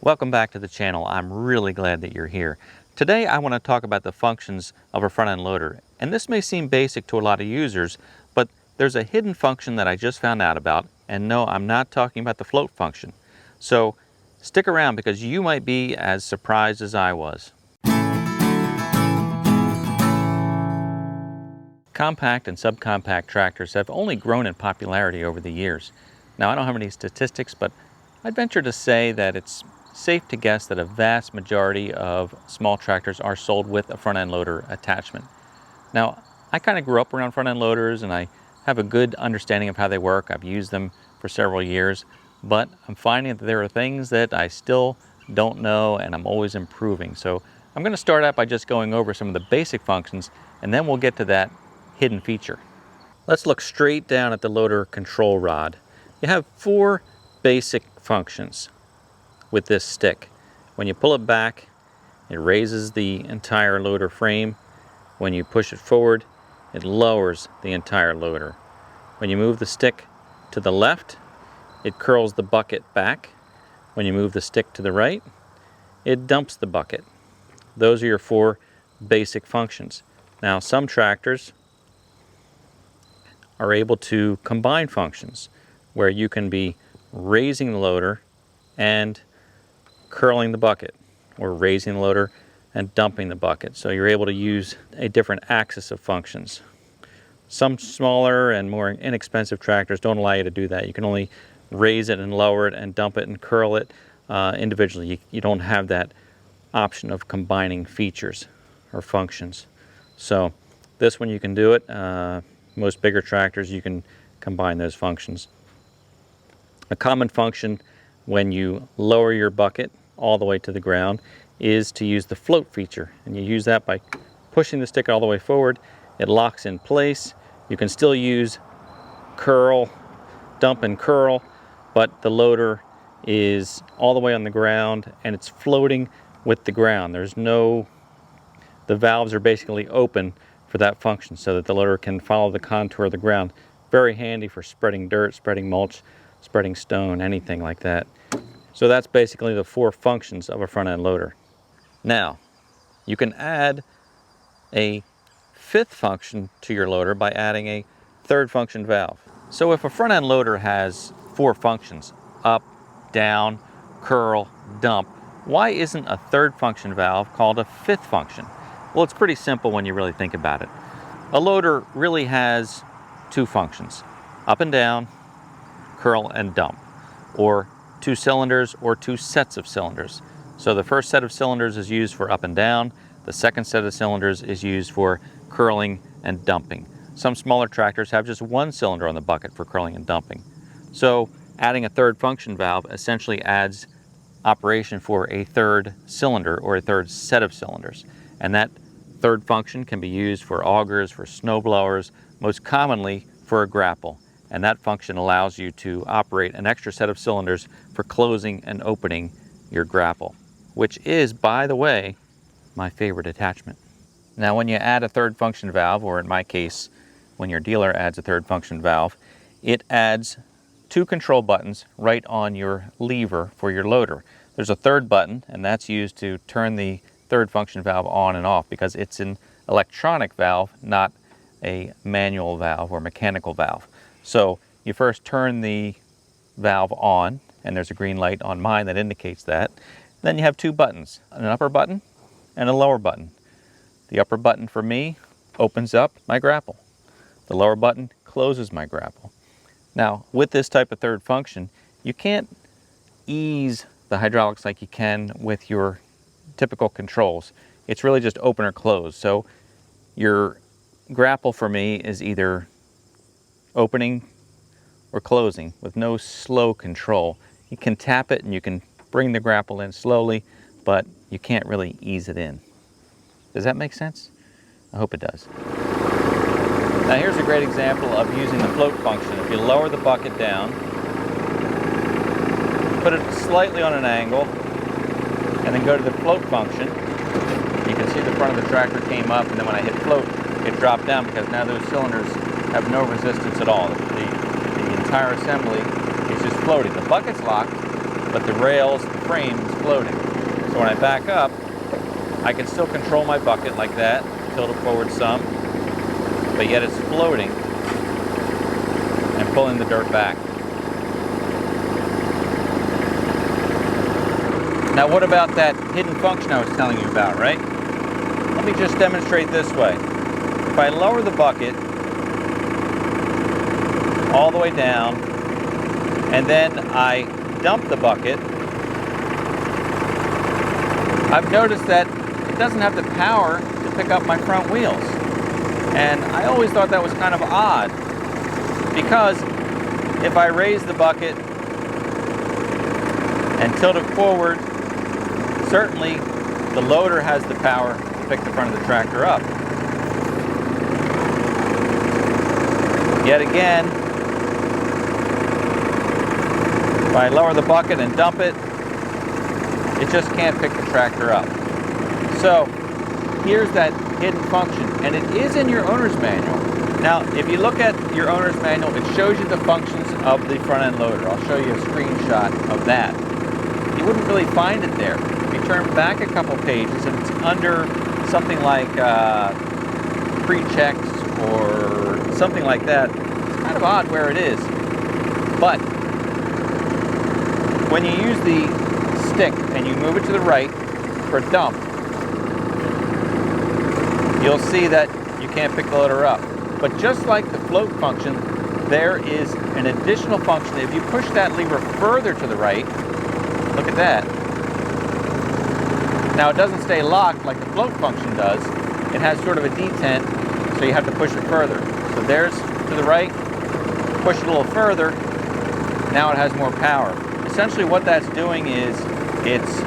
Welcome back to the channel. I'm really glad that you're here. Today I want to talk about the functions of a front end loader. And this may seem basic to a lot of users, but there's a hidden function that I just found out about. And no, I'm not talking about the float function. So stick around because you might be as surprised as I was. Compact and subcompact tractors have only grown in popularity over the years. Now I don't have any statistics, but I'd venture to say that it's safe to guess that a vast majority of small tractors are sold with a front end loader attachment. Now, I kind of grew up around front end loaders and I have a good understanding of how they work. I've used them for several years, but I'm finding that there are things that I still don't know and I'm always improving. So I'm going to start out by just going over some of the basic functions and then we'll get to that hidden feature. Let's look straight down at the loader control rod. You have four basic functions with this stick. When you pull it back, it raises the entire loader frame. When you push it forward, it lowers the entire loader. When you move the stick to the left, it curls the bucket back. When you move the stick to the right, it dumps the bucket. Those are your four basic functions. Now, some tractors are able to combine functions where you can be raising the loader and curling the bucket, or raising the loader and dumping the bucket. So you're able to use a different axis of functions. Some smaller and more inexpensive tractors don't allow you to do that. You can only raise it and lower it and dump it and curl it individually. You don't have that option of combining features or functions. So this one you can do it. Most bigger tractors you can combine those functions. A common function when you lower your bucket all the way to the ground is to use the float feature. And you use that by pushing the stick all the way forward. It locks in place. You can still use curl, dump and curl, but the loader is all the way on the ground and it's floating with the ground. The valves are basically open for that function so that the loader can follow the contour of the ground. Very handy for spreading dirt, spreading mulch, spreading stone, anything like that. So that's basically the four functions of a front end loader. Now, you can add a fifth function to your loader by adding a third function valve. So if a front end loader has four functions, up, down, curl, dump, why isn't a third function valve called a fifth function? Well, it's pretty simple when you really think about it. A loader really has two functions, up and down, curl and dump, or two cylinders or two sets of cylinders. So the first set of cylinders is used for up and down. The second set of cylinders is used for curling and dumping. Some smaller tractors have just one cylinder on the bucket for curling and dumping. So adding a third function valve essentially adds operation for a third cylinder or a third set of cylinders. And that third function can be used for augers, for snow blowers, most commonly for a grapple. And that function allows you to operate an extra set of cylinders for closing and opening your grapple, which is, by the way, my favorite attachment. Now, when you add a third function valve, or in my case, when your dealer adds a third function valve, it adds two control buttons right on your lever for your loader. There's a third button, and that's used to turn the third function valve on and off because it's an electronic valve, not a manual valve or mechanical valve. So you first turn the valve on, and there's a green light on mine that indicates that. Then you have two buttons, an upper button and a lower button. The upper button for me opens up my grapple. The lower button closes my grapple. Now, with this type of third function, you can't ease the hydraulics like you can with your typical controls. It's really just open or close. So your grapple for me is either opening or closing with no slow control. You can tap it and you can bring the grapple in slowly, but you can't really ease it in. Does that make sense? I hope it does. Now here's a great example of using the float function. If you lower the bucket down, put it slightly on an angle, and then go to the float function, you can see the front of the tractor came up, and then when I hit float, it dropped down because now those cylinders have no resistance at all. The entire assembly is just floating. The bucket's locked, but the rails, the frame is floating. So when I back up, I can still control my bucket like that, tilt it forward some, but yet it's floating and pulling the dirt back. Now what about that hidden function I was telling you about, right? Let me just demonstrate this way. If I lower the bucket all the way down, and then I dump the bucket, I've noticed that it doesn't have the power to pick up my front wheels. And I always thought that was kind of odd, because if I raise the bucket and tilt it forward, certainly the loader has the power to pick the front of the tractor up. Yet again, if I lower the bucket and dump it, it just can't pick the tractor up. So here's that hidden function, and it is in your owner's manual. Now, if you look at your owner's manual, it shows you the functions of the front end loader. I'll show you a screenshot of that. You wouldn't really find it there. If you turn back a couple pages and it's under something like pre-checks or something like that, it's kind of odd where it is. But when you use the stick and you move it to the right for dump, you'll see that you can't pick the loader up. But just like the float function, there is an additional function. If you push that lever further to the right, look at that. Now it doesn't stay locked like the float function does. It has sort of a detent, so you have to push it further. So there's to the right, push it a little further, now it has more power. Essentially what that's doing is it's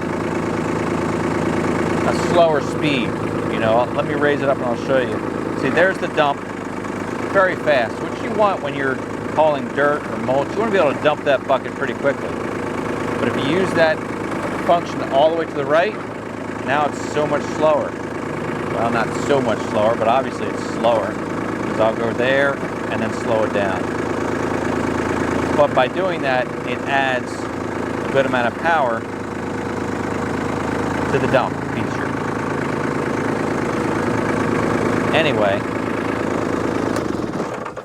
a slower speed. You know, let me raise it up and I'll show you. See, there's the dump, very fast. What you want when you're hauling dirt or mulch, you want to be able to dump that bucket pretty quickly. But if you use that function all the way to the right, now it's so much slower. Well, not so much slower, but obviously it's slower, because I'll go there and then slow it down. But by doing that, it adds a good amount of power to the dump feature. Anyway,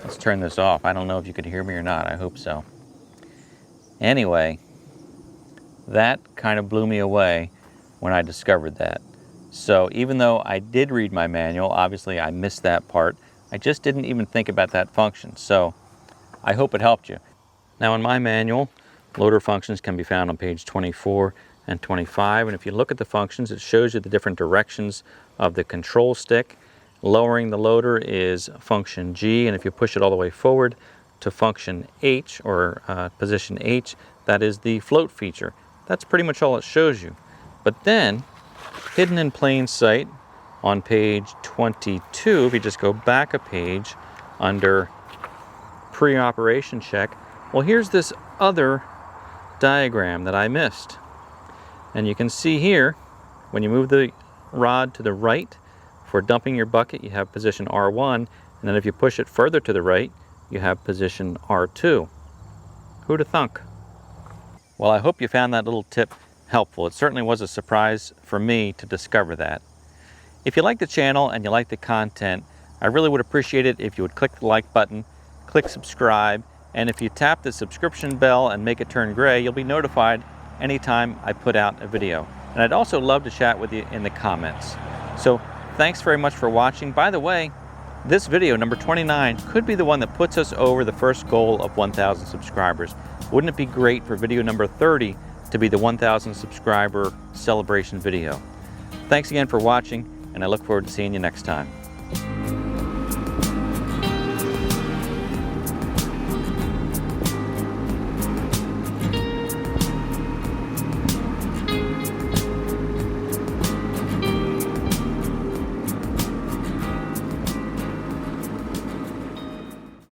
let's turn this off. I don't know if you could hear me or not. I hope so. Anyway, that kind of blew me away when I discovered that. So even though I did read my manual, obviously I missed that part. I just didn't even think about that function. So I hope it helped you. Now in my manual, loader functions can be found on page 24 and 25. And if you look at the functions, it shows you the different directions of the control stick. Lowering the loader is function G, and if you push it all the way forward to function H, or position H, that is the float feature. That's pretty much all it shows you. But then, hidden in plain sight on page 22, if you just go back a page under pre-operation check, well, here's this other diagram that I missed. And you can see here, when you move the rod to the right for dumping your bucket, you have position R1, and then if you push it further to the right, you have position R2. Who'd have thunk? Well, I hope you found that little tip helpful. It certainly was a surprise for me to discover that. If you like the channel and you like the content, I really would appreciate it if you would click the like button, click subscribe, and if you tap the subscription bell and make it turn gray, you'll be notified anytime I put out a video. And I'd also love to chat with you in the comments. So thanks very much for watching. By the way, this video, number 29, could be the one that puts us over the first goal of 1,000 subscribers. Wouldn't it be great for video number 30 to be the 1,000 subscriber celebration video? Thanks again for watching, and I look forward to seeing you next time.